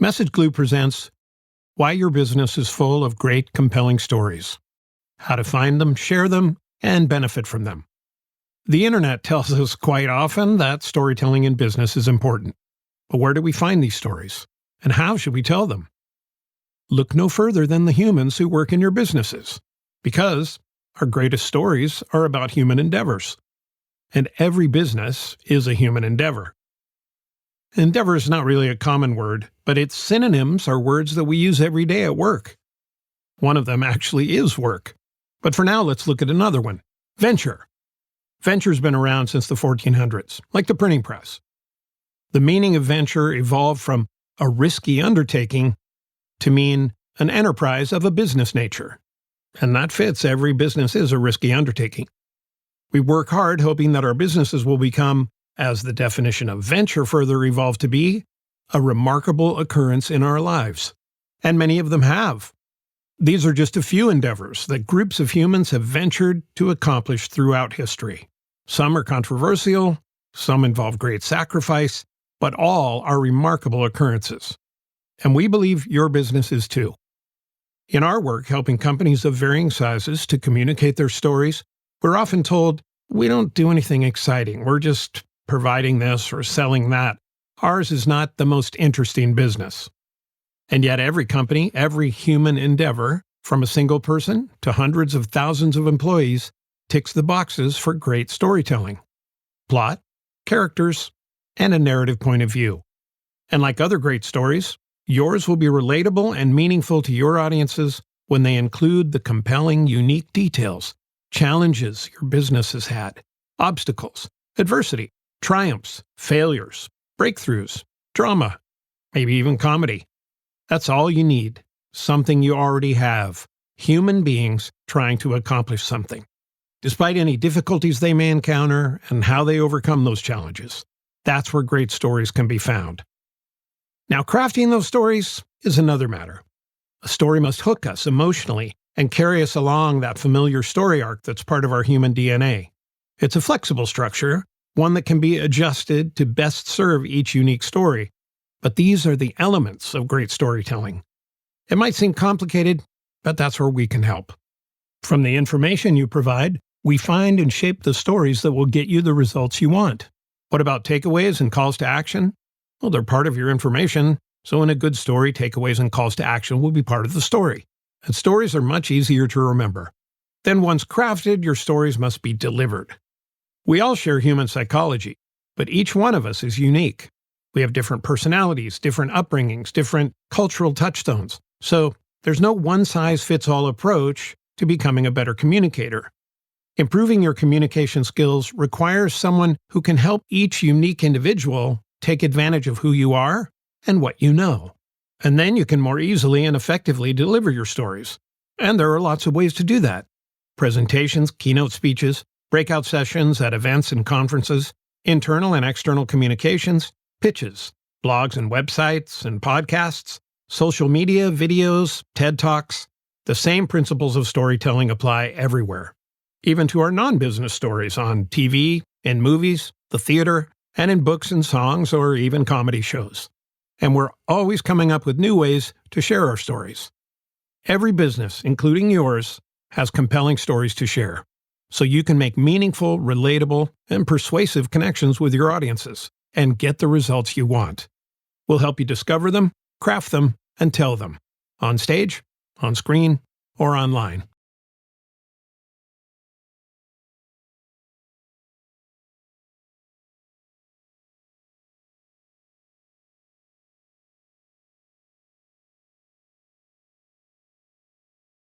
Message Glue presents Why Your Business is Full of Great, Compelling Stories, how to find them, share them, and benefit from them. The internet tells us quite often that storytelling in business is important. But where do we find these stories? And how should we tell them? Look no further than the humans who work in your businesses, because our greatest stories are about human endeavors. And every business is a human endeavor. Endeavor is not really a common word, but its synonyms are words that we use every day at work. One of them actually is work. But for now, let's look at another one. Venture. Venture's been around since the 1400s, like the printing press. The meaning of venture evolved from a risky undertaking to mean an enterprise of a business nature. And that fits. Every business is a risky undertaking. We work hard hoping that our businesses will become, as the definition of venture further evolved to be, a remarkable occurrence in our lives. And many of them have. These are just a few endeavors that groups of humans have ventured to accomplish throughout history. Some are controversial, some involve great sacrifice, but all are remarkable occurrences. And we believe your business is too. In our work helping companies of varying sizes to communicate their stories, we're often told, we don't do anything exciting, we're just providing this or selling that. Ours is not the most interesting business. And yet every company, every human endeavor, from a single person to hundreds of thousands of employees, ticks the boxes for great storytelling. Plot, characters, and a narrative point of view. And like other great stories, yours will be relatable and meaningful to your audiences when they include the compelling, unique details, challenges your business has had, obstacles, adversity, triumphs, failures, breakthroughs, drama, maybe even comedy. That's all you need. Something you already have. Human beings trying to accomplish something, despite any difficulties they may encounter and how they overcome those challenges. That's where great stories can be found. Now, crafting those stories is another matter. A story must hook us emotionally and carry us along that familiar story arc that's part of our human DNA. It's a flexible structure, one that can be adjusted to best serve each unique story. But these are the elements of great storytelling. It might seem complicated, but that's where we can help. From the information you provide, we find and shape the stories that will get you the results you want. What about takeaways and calls to action? Well, they're part of your information, so in a good story, takeaways and calls to action will be part of the story. And stories are much easier to remember. Then once crafted, your stories must be delivered. We all share human psychology, but each one of us is unique. We have different personalities, different upbringings, different cultural touchstones. So there's no one-size-fits-all approach to becoming a better communicator. Improving your communication skills requires someone who can help each unique individual take advantage of who you are and what you know. And then you can more easily and effectively deliver your stories. And there are lots of ways to do that. Presentations, keynote speeches, breakout sessions at events and conferences, internal and external communications, pitches, blogs and websites and podcasts, social media, videos, TED Talks. The same principles of storytelling apply everywhere. Even to our non-business stories on TV, in movies, the theater, and in books and songs or even comedy shows. And we're always coming up with new ways to share our stories. Every business, including yours, has compelling stories to share. So you can make meaningful, relatable, and persuasive connections with your audiences and get the results you want. We'll help you discover them, craft them, and tell them. On stage, on screen, or online.